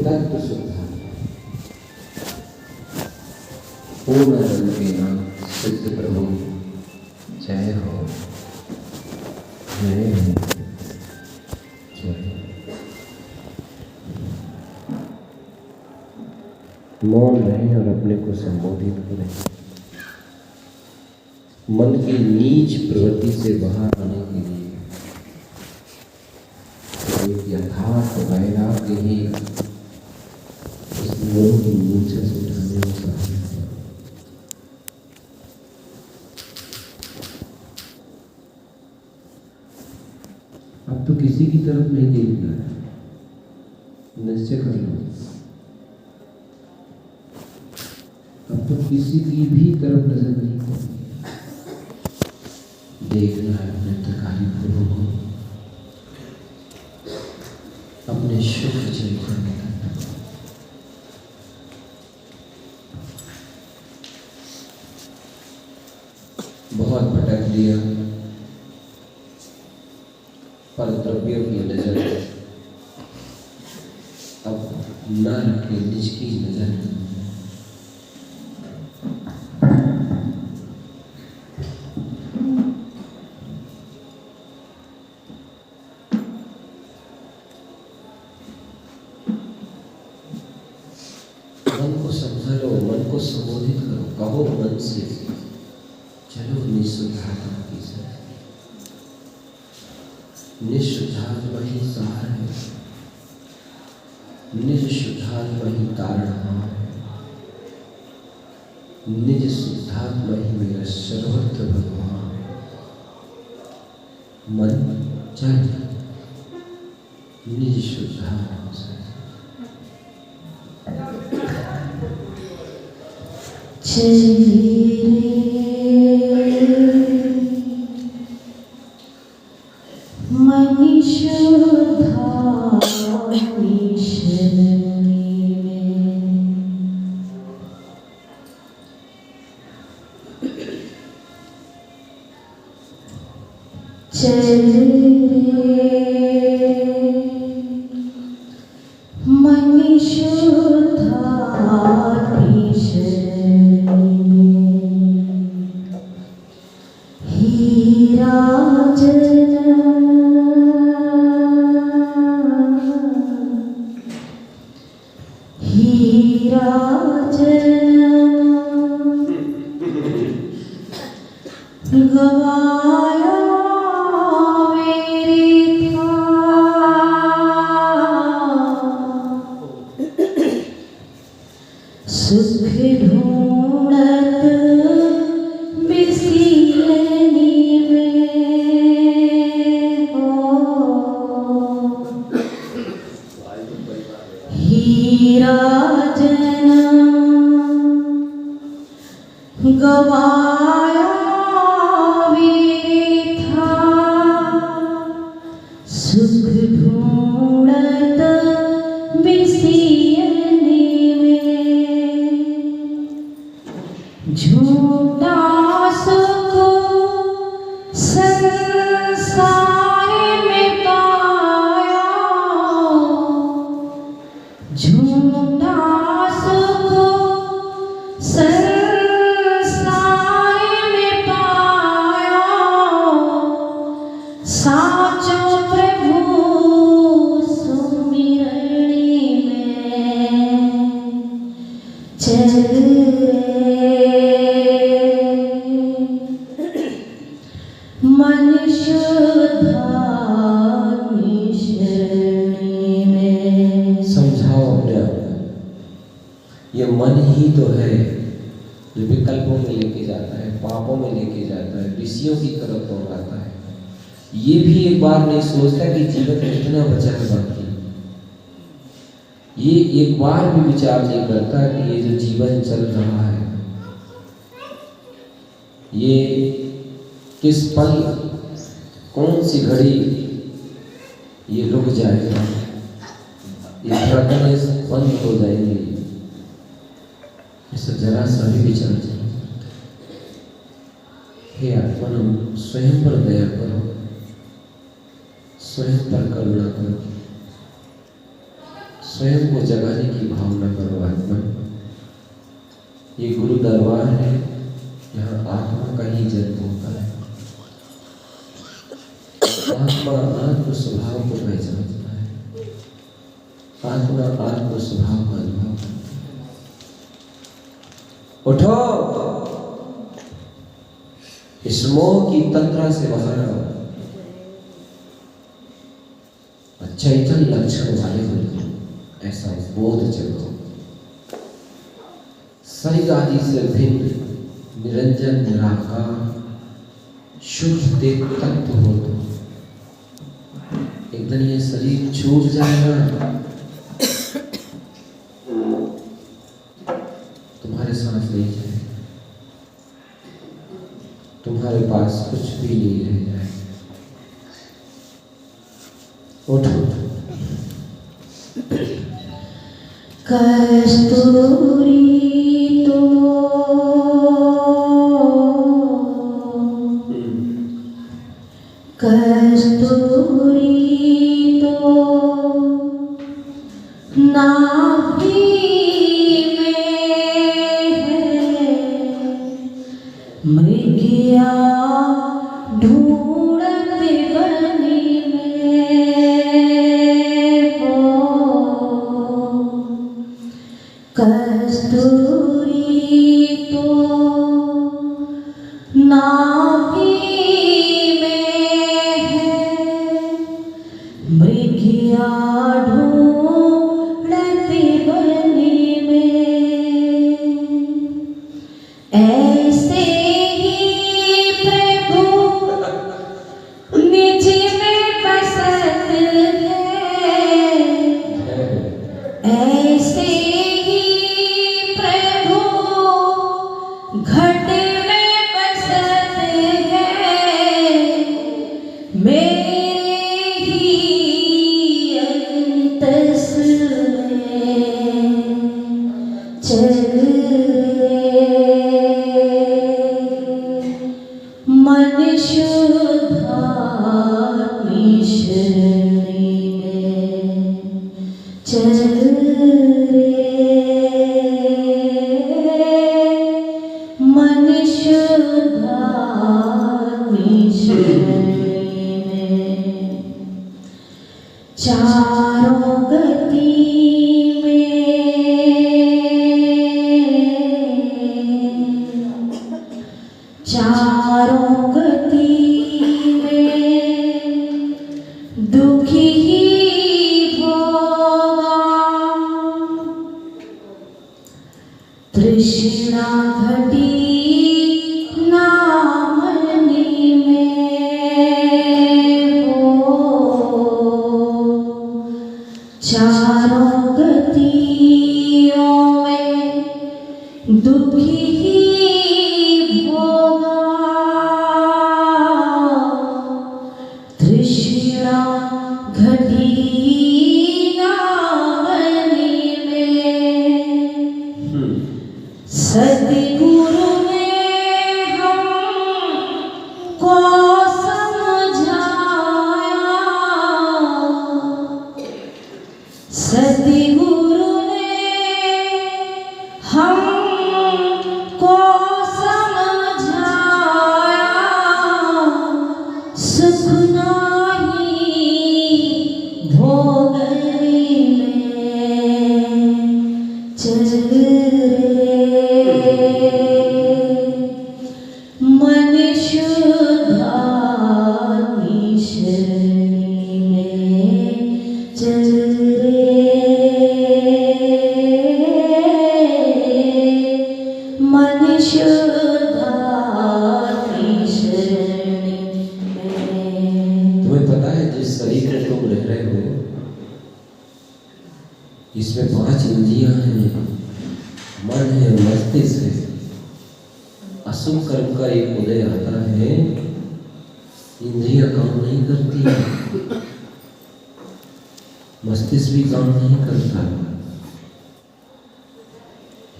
तत्व सुधा पूर्ण रंगेना सिद्ध प्रभु जय हो जय जय। मौन रहें और अपने को संबोधित करें। मन की नीच प्रवृत्ति से बाहर आने के लिए एक यथार्थ वैराग्य ही इस मन की नीचे से उठाने में सहायक है। अब तो किसी की तरफ नहीं देखना है, निश्चय कर लो। अब तो किसी की भी तरफ नजर नहीं करनी, देखना है अपने त्रिकाली प्रभु को, अपने शुभ चरित्र में। बहुत भटक लिया, पर द्रव्यों की नजर अब न रखे, निज की नजर। मन को समझा लो, मन को संबोधित करो, कहो मन से, चलो निःशुद्धात्मा की तरफ। निःशुद्धात्मा ही सार है, निज शुद्धात्मा ही तारणहार है, निज शुद्धात्मा ही मेरा सर्वत्र भगवान है। मन चल निज शुद्धात्मा से। सोचता कि जीवन कितना बचा है बाकी, ये एक बार भी विचार नहीं करता कि ये जो जीवन चल रहा है ये किस पल, कौन सी घड़ी ये रुक जाएगा, ये धड़कनें बंद हो जाएंगी, इसे जरा सा भी विचार नहीं। हे आत्मा, स्वयं पर दया करो, स्वयं पर करुणा करो, स्वयं को जगाने की भावना करो आत्मा। ये गुरु दरबार है, यहाँ आत्मा का ही जन्म होता है। आत्मा आत्म स्वभाव को पहचानता है, आत्मा आत्म स्वभाव का अनुभव करता है। उठो, इस मोह की तंद्रा से बाहर आओ, चैतन्य लक्षण वाले हो, ऐसा बोध जगो। शरीर आदि से भिन्न निरंजन निराकार शुद्ध देव तत्व हो। एक दिन ये शरीर छूट जाएगा, तुम्हारे साथ नहीं जाएगा, तुम्हारे पास कुछ भी नहीं रह जाएगा। उठो। कस्तूरी तो कस्तूरी तो नाभि में है, मृगिया ढूंढत बनी कस्तूरी तो नाभि में है, मृगिया ढूंढत बनी में। ऐसे ही प्रभु निज में बसत है, ऐसे घट में बसत है, मेरे ही अंतस में चल मन शुद्धा शरणी में चल मन शुद्धा शरणी में। चारों गति में, चारों गति में दुखी ही होगा, तृष्णा घटी चारों गतियों में दुखी ही होगा, तृष्णा घटी ना बनी में। सद्गुरु ने हमको सद्गुरु ने हमको समझाया, सुख नाही भोगने में चल रे, मन शुद्धा शरणी में चल मन शुद्धा शरणी में। तुम्हें पता है जिस शरीर में तुम रह रहे हो, इसमें 5 इंद्रियां हैं, मन है, मस्तिष्क है। अशुभ कर्म का एक उदय आता है, इंद्रियां काम नहीं करती, मस्तिष्क भी काम नहीं करता।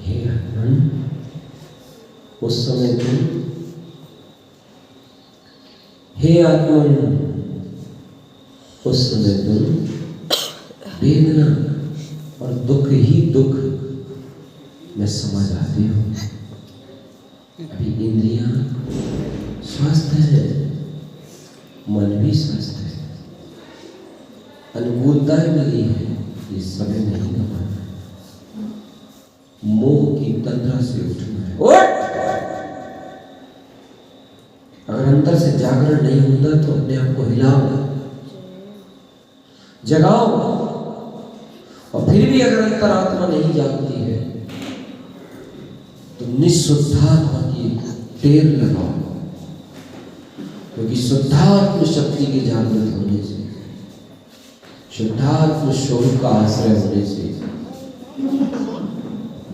हे आत्मन, उस समय तुम, हे आत्मन, उस समय तुम वेदना और दुख ही दुख में समा जाती हूँ। अभी इंद्रियां स्वस्थ है, मन भी स्वस्थ है, अनुकूलताएं मिली है, ये समय नहीं गंवाना। मोह की तंद्रा से उठना है। उठ! अगर अंदर से जागरण नहीं होता तो अपने आप को हिलाओ, जगाओ। और फिर भी अगर अंतरात्मा नहीं जागती है तो निःशुद्धात्मा की टेर लगाओ, क्योंकि शुद्धात्म शक्ति के जागृत होने से, शुद्धात्म स्वरूप का आश्रय होने से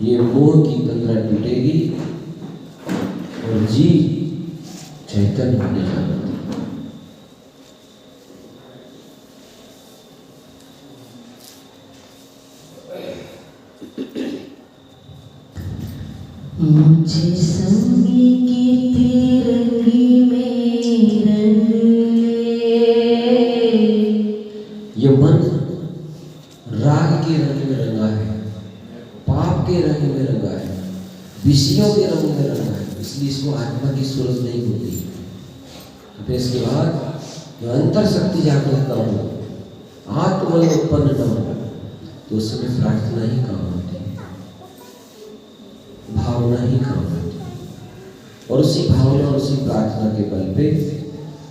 ये मोह की तंद्रा टूटेगी और जीव चैतन्य होने जाएगा। मुझे संगी की तिरंगी में रंग ले। ये मन राग के रंग में रंगा है, पाप के रंग में रंगा है, विषयों के रंग में रंगा है, इसलिए इसको आत्मा की सूरत नहीं होती। फिर इसके बाद जो अंतर शक्ति जागृत न हो, आत्मबल उत्पन्न न हो, तो उस समय प्रार्थना ही काम होती है, भावना ही काम होती है। और उसी भावना और उसी प्रार्थना के बल पे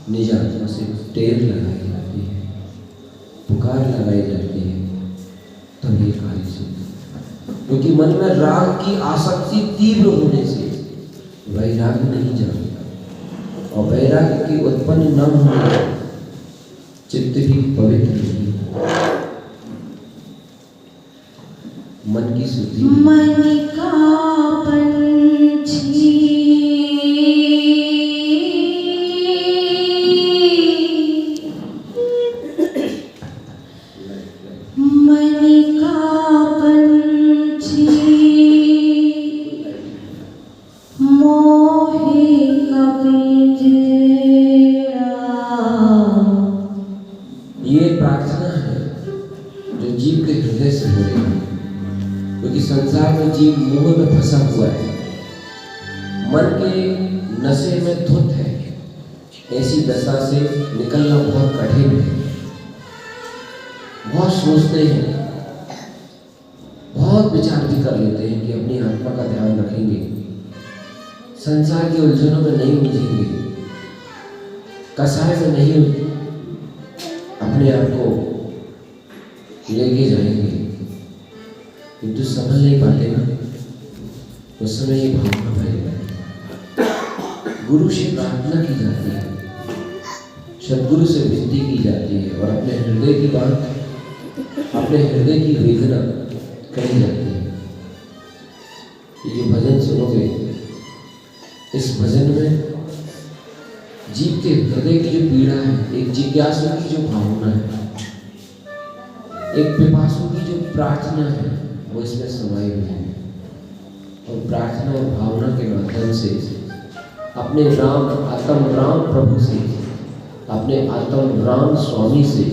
निज आत्मा से टेर लगाई जाती है, पुकार लगाई जाती है, तब ये कार्य सिद्ध। क्योंकि मन में राग की आसक्ति तीव्र होने से वैराग्य नहीं जाता, और वैराग्य की उत्पन्न न होने चित्त भी पवित्र नहीं, मन की शुद्धि। मन का पंछी मन का पंछी मोहे का पिंजरा। ये प्रार्थना है जो जीव के हृदय से हो रही है, क्योंकि संसार में जीव मोह में फंसा हुआ है, मन के नशे में धुत है। ऐसी दशा से निकलना बहुत कठिन है। बहुत सोचते हैं, बहुत विचार भी कर लेते हैं कि अपनी आत्मा का ध्यान रखेंगे, संसार के उलझनों में नहीं उलझेंगे, कसाय में नहीं अपने आप को लेके जाएंगे, किंतु समझ नहीं पाते ना, उस समय ये भावना भरेगा। गुरु से प्रार्थना की जाती है, सदगुरु से विनती की जाती है, और अपने हृदय की बात, अपने हृदय की वेदना कही जाती है। ये भजन सुनोगे, इस भजन में जीव के हृदय की जो पीड़ा है, एक जिज्ञासु की जो भावना है, एक पिपासु की जो प्रार्थना है, वो इसमें समाई हुई है। और प्रार्थना और भावना के माध्यम से अपने राम, आत्म राम प्रभु से, अपने आत्म राम स्वामी से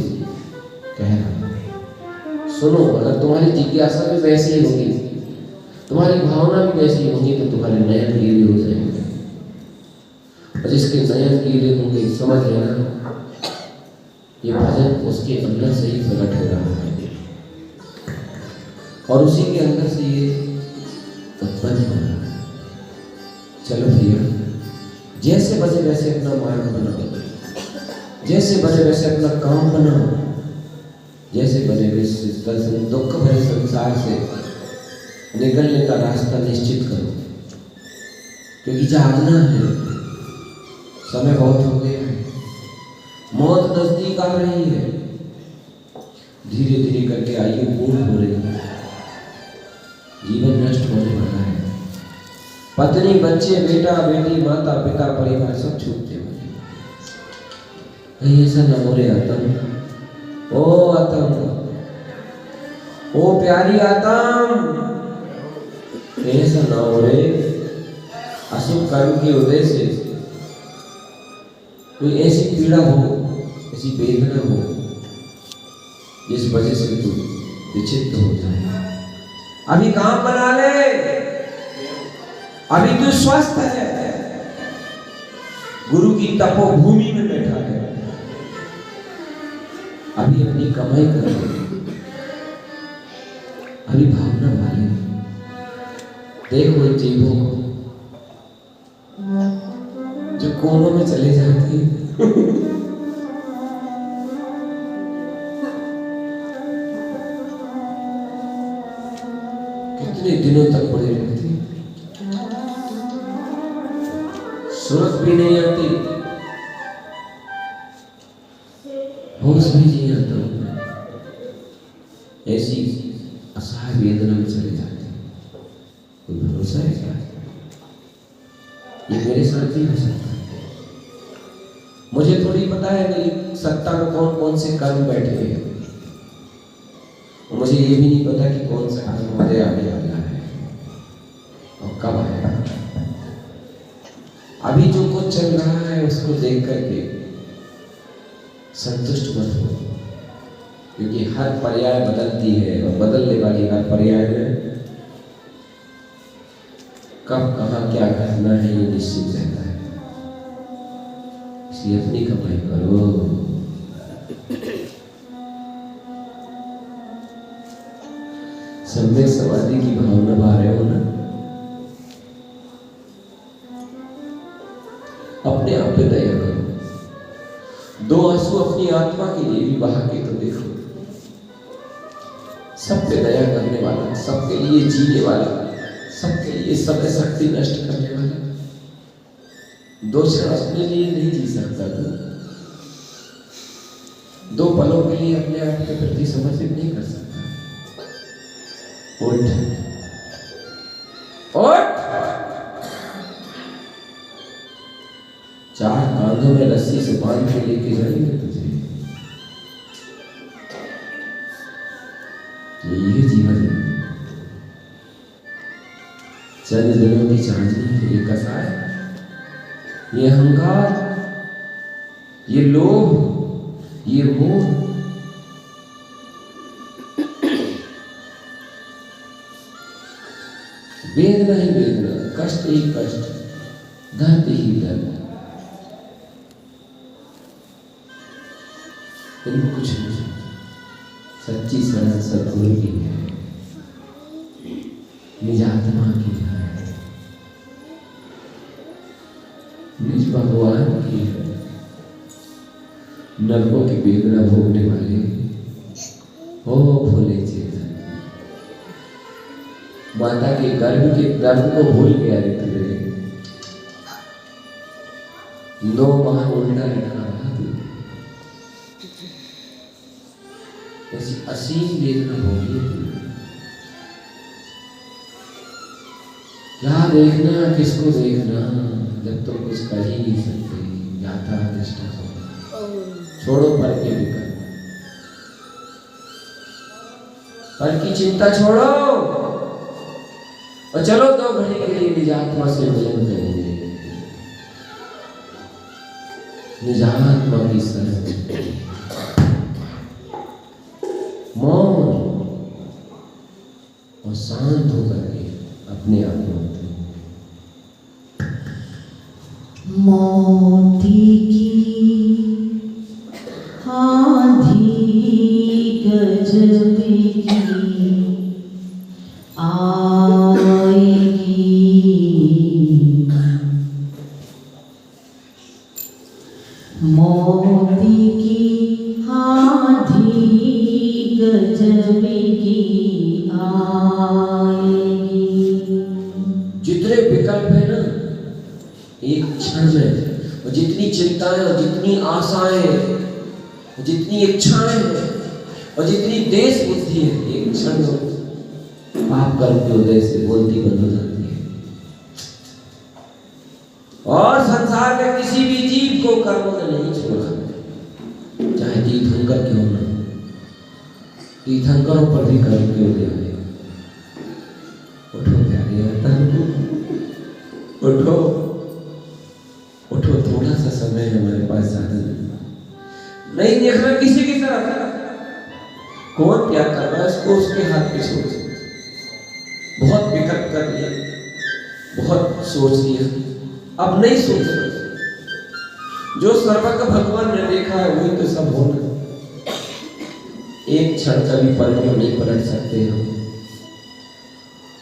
कह रहा है, सुनो, अगर तुम्हारी जिज्ञासा भी वैसी ही होगी, तुम्हारी भावना भी वैसी होगी, तो तुम्हारे नयन गीले हो जाएंगे। और जिसके नयन गीले होंगे, समझ लेना ये भजन उसके अंदर से ही प्रकट हो रहा है, और उसी के अंदर से ये उत्पन्न हो रहा है। चलो भैया, जैसे बजे वैसे अपना मार्ग बनाओ, जैसे बजे वैसे अपना काम बनाओ, जैसे बजे वैसे दुख भरे संसार से निकलने का रास्ता निश्चित करो, क्योंकि जागना है, समय बहुत हो गया है, मौत नजदीक आ रही है, धीरे धीरे करके आयु पूर्ण हो रही है, जीवन नष्ट होने वाला है, पत्नी, बच्चे, बेटा, बेटी, माता, पिता, परिवार सब छूटते वाले। कहीं ऐसा न हो रे आत्म, ओ आत्म, ओ प्यारी आत्म, ऐसा न हो रे अशुभ कर्म के उदय से कोई ऐसी पीड़ा हो, ऐसी वेदना हो, जिस वजह से तू विचित्र हो जाए। अभी काम बना ले, अभी तू स्वस्थ है, गुरु की तपोभूमि में बैठा है, अभी अपनी कमाई कर ले, अभी भावना वाले देखो इन जीवों को जो कोनों में चले जाते हैं। कितने दिनों तक पड़े रहते, सुरत भी नहीं आती, होश भी नहीं आता, ऐसी असहाय वेदना में चले जाते। कोई भरोसा है क्या? ये मेरे साथ भी हो सकता है। मुझे थोड़ी पता है मेरी सत्ता में कौन कौन से कर्म बैठे हैं, मुझे ये भी नहीं पता कि कौन सा कर्म हमारे आगे वाला है और कब आएगा। अभी जो कुछ चल रहा है उसको देख करके संतुष्ट मत हो, क्योंकि हर पर्याय बदलती है और बदलने वाली हर पर्याय में कब कहाँ क्या घटना है ये निश्चित रहता है। इसलिए अपनी कमाई करो। सम्यक समाधि की भावना भा रहे हो ना, अपने आप पे दया करो। दो आंसू अपनी आत्मा के लिए भी बहा के तो देखो। सब पे दया करने वाला, सबके लिए जीने वाला, सबके लिए समय शक्ति नष्ट करने वाला, दो क्षण अपने लिए नहीं जी सकता तू, दो पलों के लिए अपने आप के प्रति समर्पित नहीं कर सकता। उठ उठ, चार कांधों में रस्सी से बांध के लेके जाएंगे तुझे। ये जीवन है, चंद दिनों की चांदनी है, ये कसाय, ये अहंकार, ये लोभ, ये मोह, वेदना ही वेदना, कष्ट ही कष्ट, दर्द ही दर्द, इनको कुछ नहीं। सच्ची शरण सद्गुरु की है, निज आत्मा की है, निज भगवान की है। नरकों की वेदना भोगने वाले हो भोले चेतन, माता के गर्भ के दर्द को भूल गया रे तुझे, 9 माह उल्टा रखा रहा तू, ऐसी असीम वेदना होगी। क्या देखना, किसको देखना, जब तुम कुछ कर ही नहीं सकते। यात्रा निष्ठा छोड़ो, पर के विकल्प, पर की चिंता छोड़ो और चलो 2 घड़ी के लिए निजात्मा से मिलन करेंगे। निजात्मा की शरण, मौन और शांत होकर के अपने आप में मोती की आंधी गजब की आएगी, मोती की आंधी गजब की आएगी। जितने विकल्प है ना एक क्षण में, और जितनी चिंताएं और जितनी आशाएं, जितनी इच्छाएं हैं और जितनी देश बुद्धि है, एक क्षण में पाप कर्म के उदय से बोलती बंद हो जाती है। और संसार में किसी भी जीव को कर्मों ने नहीं छोड़ा, चाहे तीर्थंकर क्यों ना, तीर्थंकरों पर भी कर्म के उदय आए। उठो प्यारे आत्मा, उठो उठो, थोड़ा सा समय हमारे पास, ज्यादा नहीं देखना किसी की तरफ, कौन क्या कर रहा है उसको उसके हाथ में छोड़ दो। बहुत विकल्प कर लिया, बहुत सोच लिया, अब नहीं सोच सकते। जो सर्वज्ञ भगवान ने देखा है वही तो सब होना। एक क्षण का भी पल को नहीं पलट सकते हम,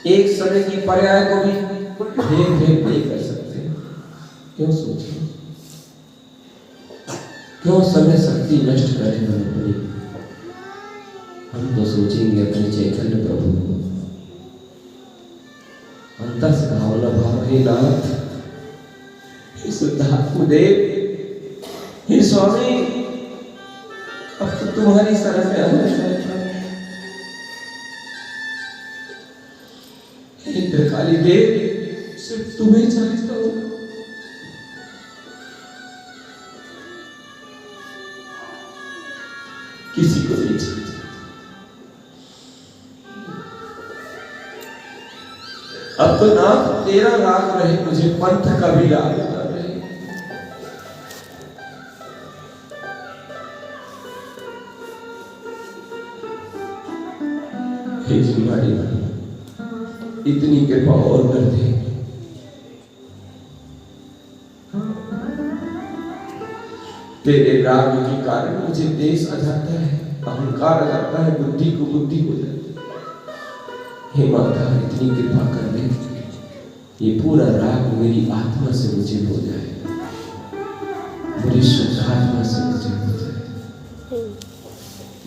एक समय की पर्याय को भी भेद नहीं कर सकते। क्यों सोचे, क्यों समय शक्ति नष्ट करें हम अपनी। हम तो सोचेंगे अपने चैतन्य प्रभु को, अंतर से भावना भाव। हे नाथ, हे शुद्धात्मदेव, हे स्वामी, अब तो तुम्हारी शरण में आना चाहता हूं। हे त्रिकाली देव, सिर्फ तुम्हें चाहता हूं। किसी को नहीं चाहता। अब तो नाथ तेरा राग रहे, मुझे पंथ का भी राग ना रहे। हे जिम्माड़ी, इतनी कृपा और कर दे। तेरे राग के कारण मुझे देश आ जाता है, अहंकार आ जाता है, बुद्धि को बुद्धि हो जाती है। हे माता, इतनी कृपा कर दे, ये पूरा राग मेरी आत्मा से मुझे हो जाए, मेरी शुद्ध आत्मा से मुझे हो जाए,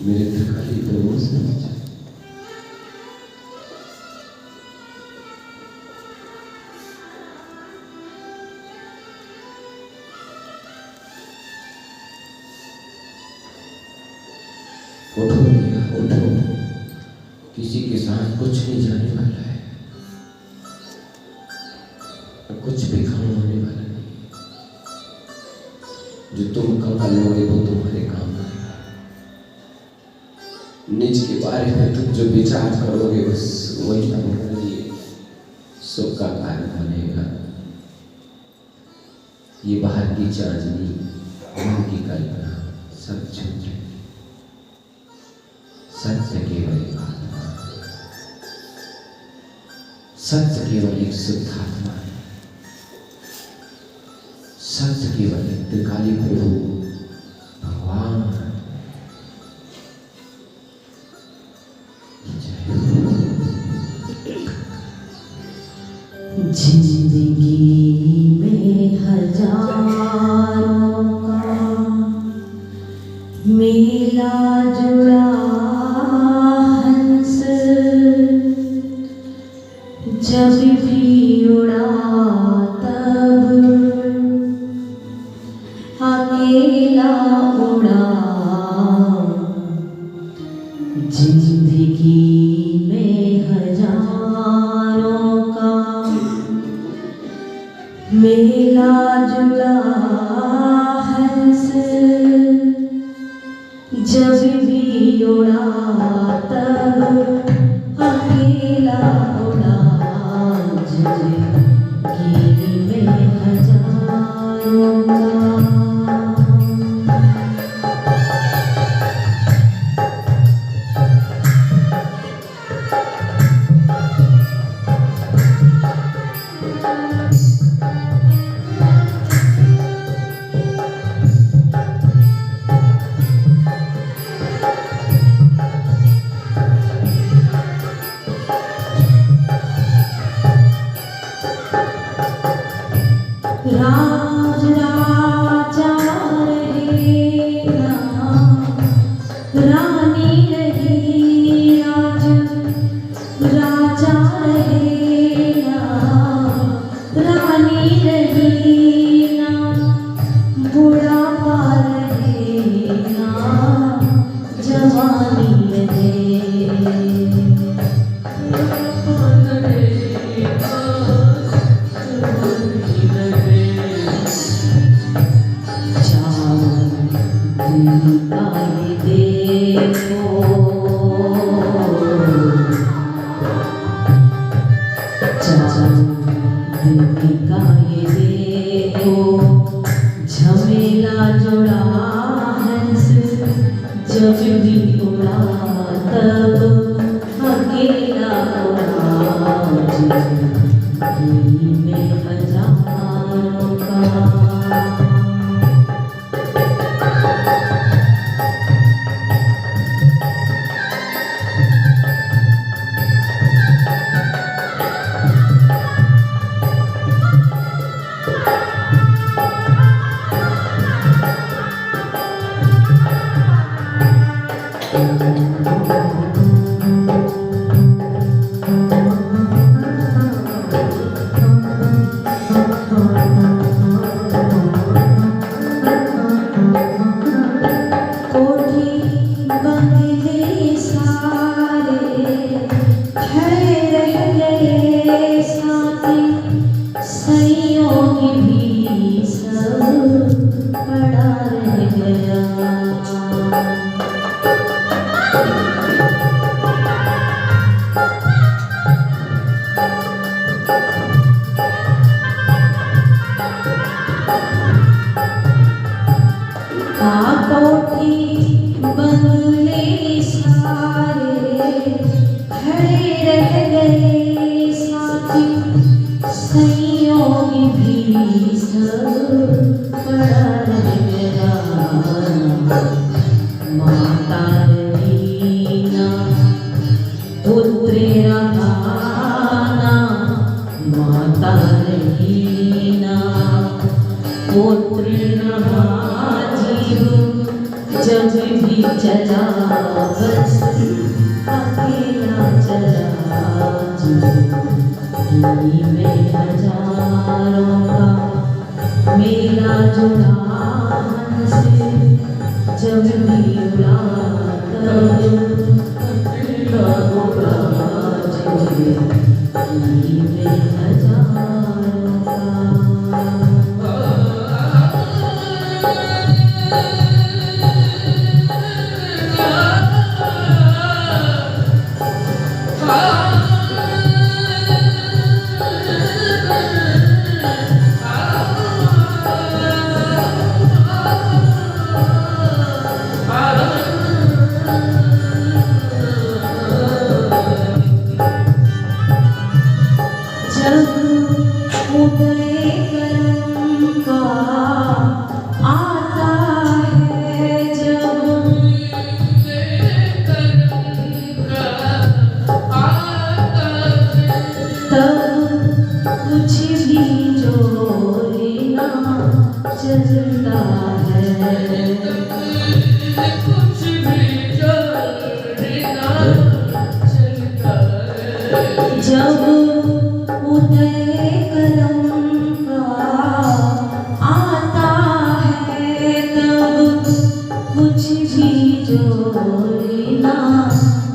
मेरे त्रिकाली प्रभु से हो जाए। उठो भैया, उठो, किसी के साथ कुछ नहीं जाने वाला है, कुछ भी काम होने वाला नहीं। जो तुम कमा लोगे वो तुम्हारे काम आएगा। निज के बारे में तुम जो विचार करोगे बस वही तुम्हारे लिए सुख का कारण बनेगा। ये बाहर की चांदनी, मन की कल्पना सब झूठ है। सत्य केवल एक आत्मा, सत्य केवल एक शुद्ध आत्मा है, सत्य केवल एक त्रिकाली प्रभु भगवान। जिंदगी में हजारों का मेला जुड़ा हंस, जब भी उड़ा तब अकेला उड़ा। जिंदगी में हजारों का मेला जुड़ा हंस, जब भी उड़ा तब अकेला उड़ा। जिंदगी में हजारों का दिल में हजारों का जब भी चला बस अकेला चला दिल्ली में हजारों का मेला जुड़ा हमसे जब भी उड़ा अकेला उड़ा दिल्ली में हजारों का चलता है कुछ भी चलता है जब उदय करम का आता है तब कुछ भी जोड़ना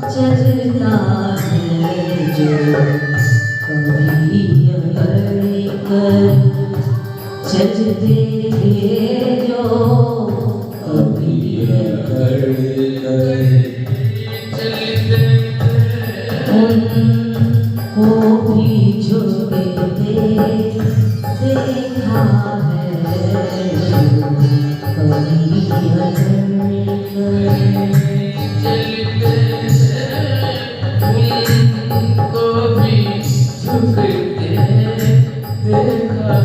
चलता है जो कभी कर सजदे जो कभी उनको भी झुकते देखा है कभी उनको भी झुकते देखा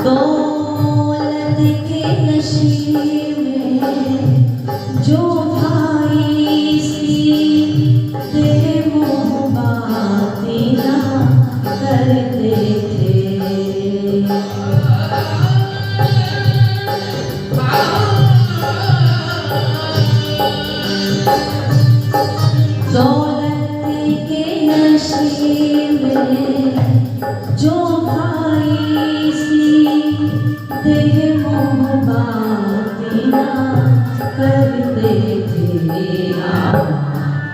दौलत के नशे में जो भाई सी तेरे मोह बातें ना करते थे दौलत के नशे में जो भाई देह मोह बातें ना करते थे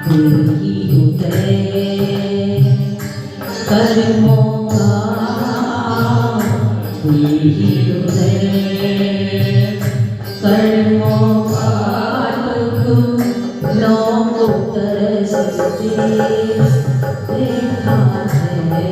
तेरी उदय कर्मों का हृदय, कर्मों का दुख नौ उतर सकते देखा है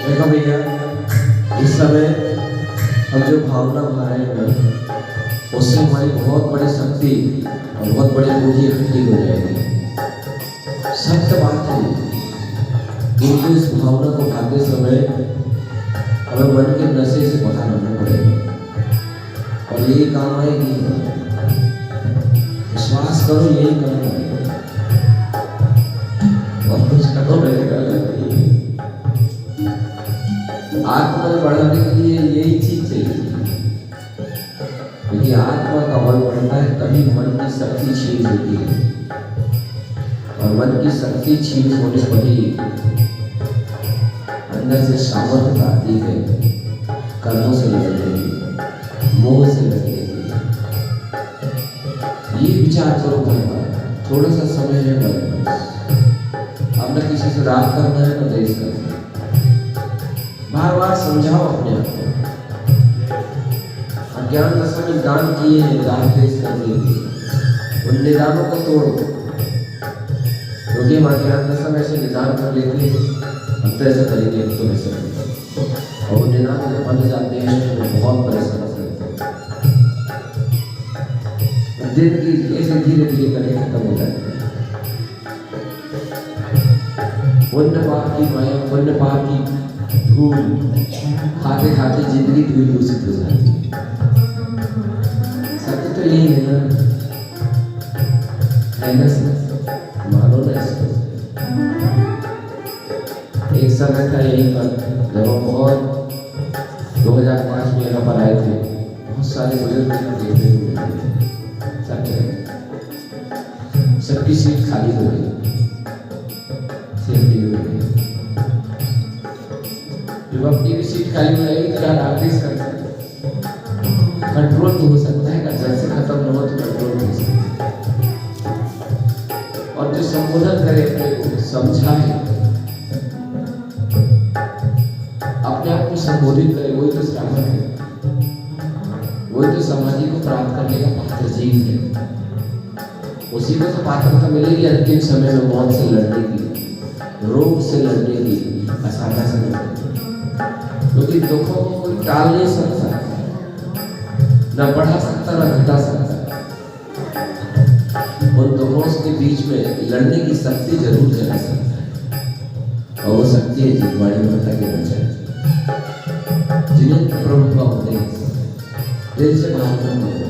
देखो भैया, इस समय हम जो भावना भा रहे हैं ना, उससे हमारी बहुत बड़ी शक्ति और बहुत बड़ी पूंजी इकट्ठी हो जाएगी। सत्य बात है, किंतु इस भावना को भागते समय हमें मन के नशे से बाहर आना पड़ेगा और यही काम आएगी। विश्वास करो, यही काम आएगा और कुछ करो रहेगा नहीं। आत्मा में बढ़ाने के लिए यही चीज चाहिए, क्योंकि आत्मा का बल बढ़ता है तभी मन की शक्ति क्षीण होती है, और मन की शक्ति क्षीण होने पर ही अंदर से सामर्थ्य आती है कर्मों से लड़ने की, मोह से लड़ने की। ये विचार करो बार, थोड़ा सा समय है मेरे पास, अब न किसी से राग करना है न देश करना है। बार बार समझाओ अपने आप को। अज्ञान दशा में दान किए हैं राग देश करने के, उन निदानों को तोड़ो, क्योंकि हम अज्ञान दशा में ऐसे निदान कर लेते हैं, हम तो ऐसा करेंगे तो ऐसा करेंगे, और निदान जब बन जाते हैं तो बहुत परेशान करते हैं। दिन की ऐसे धीरे धीरे करके खत्म हो जाते हैं। पुण्य पाप की माया, पुण्य पाप की धूल खाते खाते जिंदगी धूल दूषित हो जाती है। सत्य तो यही है ना, मानो ना इसको। एक समय था यही पर, जब हम बहुत 2005 में यहाँ पर आए थे, बहुत सारे बुजुर्ग देखने को मिले, सबकी सीट खाली हो गई, जब अपनी भी सीट खाली हो जाएगी तो यार आप कर सकते, कंट्रोल तो हो सकता है, जब से खत्म न हो तो कंट्रोल हो सकता है। और जो संबोधन करे अपने को, समझाए, अपने आप को संबोधित करे, वही तो श्रावण है, वही तो समाधि को प्राप्त करने का पात्र जीव है। उसी को तो पात्रता मिलेगी अंतिम समय में मौत से लड़ने की, रोग से लड़ने की, असाधा से लड़ने की। क्योंकि दुखों को कोई टाल नहीं सकता, न बढ़ा सकता न घटा सकता। उन दुखों के बीच में लड़ने की शक्ति जरूर चला सकता है, और वो शक्ति है जितवाणी माता के वचन, जिन्हें प्रभु का उपदेश दिल से प्रार्थना करो,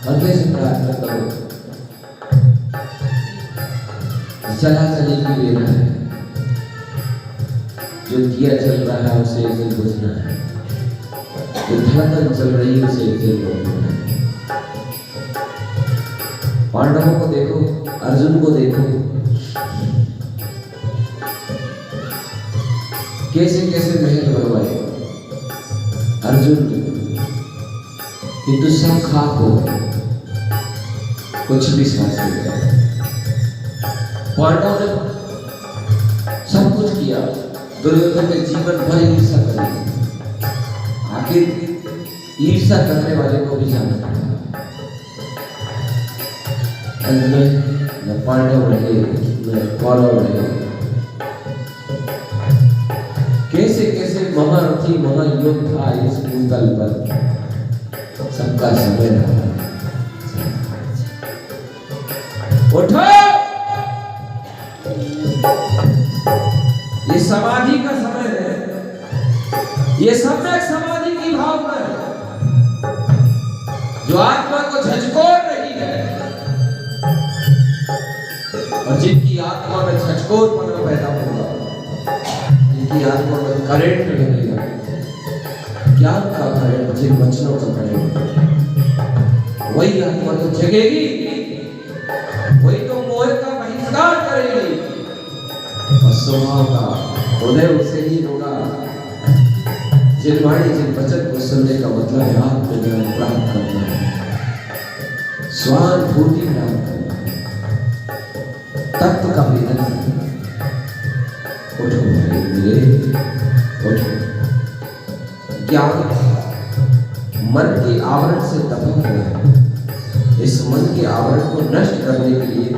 हृदय से प्रार्थना करो। चला चले की लेना है, जो दिया चल रहा है उसे एक दिन बुझना है, जो धड़कन चल रही है उसे एक दिन रोकना है। पांडवों को देखो, अर्जुन को देखो, कैसे कैसे महल बनवाए अर्जुन, किंतु सब खाक हो गए, कुछ भी सांस नहीं गया। पांडवों ने सब कुछ किया, दुर्योधन ने जीवन भर ईर्षा करी, आखिर ईर्षा करने वाले को भी जाना पड़ा। अंत में न पांडव रहे न कौरव रहे। कैसे कैसे महारथी महायोद्धा इस भूतल पर, सबका समय रहा। उठो, ये समाधि का समय है, ये सम्यक समाधि की भावना है, जो आत्मा को झकझोर रही है, और जिनकी आत्मा में झकझोरपन पैदा होगा, जिनकी आत्मा में करंट लगेगा, ज्ञान का करंट, जिन वचनों का करंट, वही आत्मा तो जगेगी, वही तो मोह का बहिष्कार करेगी, और स्वभाव का उदय उसे ही होगा जिन वाणी जिन वचन को सुनने का मतलब है आत्मज्ञान प्राप्त करना है, स्वानुभूति प्राप्त करना है, तत्व का वेदन करना है। उठो भाई मेरे, उठो। ज्ञान मन के आवरण से दबा हुआ है। इस मन के आवरण को नष्ट करने के लिए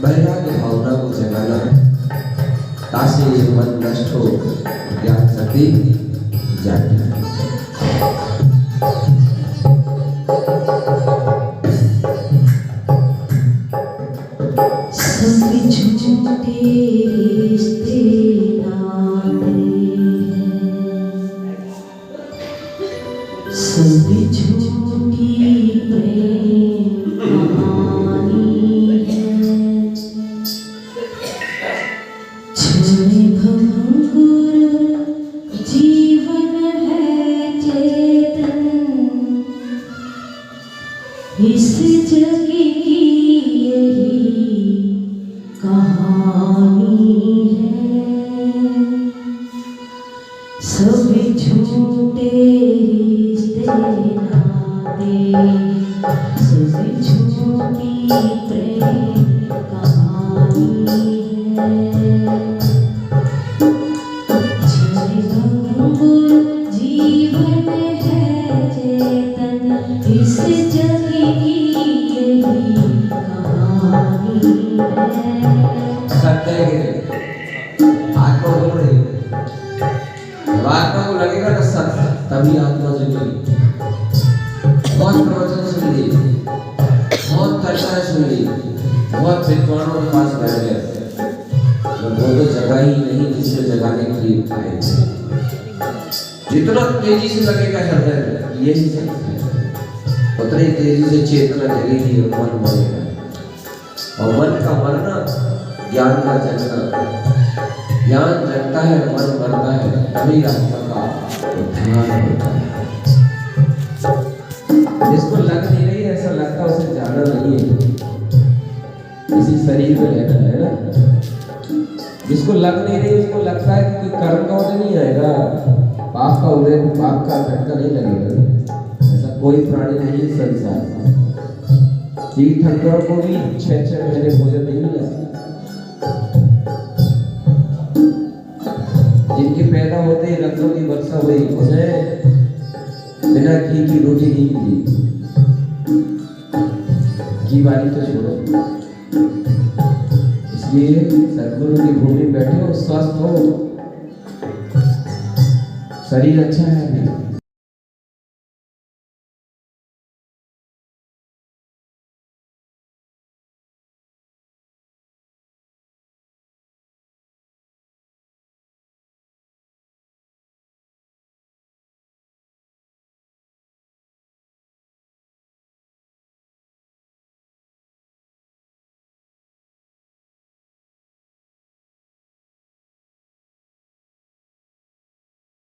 वैराग्य भावना को जगाना है, ताकि ये मन नष्ट हो, ज्ञान शक्ति जागे। सब झूठे रिश्ते नाते हैं, सब झूठी प्रेम कहानी है। क्षण भंगुर जीवन है चेतन, इस जग की यही कहानी है। सब झूठे रिश्ते नाते, सब झूठी प्रेम कहानी है। क्षण भंगुर जीवन है चेतन, इस जग की यही कहानी है। सत्य है, आत्मा बोल रही है। जब आत्मा को लगेगा ना सत्य, तभी आत्मा जगेगी। बहुत प्रवचन सुन ली, बहुत चर्चाएं सुन ली, बहुत विद्वानों के पास बैठ गए, वो तो जगह ही नहीं जिससे जगाने के लिए आए थे। जितना तेजी से लगेगा हृदय में, यही सत्य है, उतनी तेजी से चेतना जगेगी और मन मरेगा। और मन का मरना ज्ञान का जगना, ज्ञान जगता है, मन मरता है, तभी आत्मा का उद्धार होता है। जिसको लग नहीं रही ऐसा लगता उसे जाना नहीं है, इसी शरीर में रहना है ना। जिसको लग नहीं रही उसको लगता है कि कोई कर्म का उदय नहीं आएगा, पाप का उदय, पाप का झटका नहीं लगेगा। ऐसा कोई प्राणी नहीं है संसार में। तीर्थंकरों को भी 6-6 महीने भोजन नहीं मिला। जिनके पैदा होते ही रत्नों की वर्षा हुई, उन्हें बिना घी की रोटी नहीं मिली। घी वाली तो छोड़ो, इसलिए सदगुरु की भूमि बैठे हो, स्वस्थ हो, शरीर अच्छा है।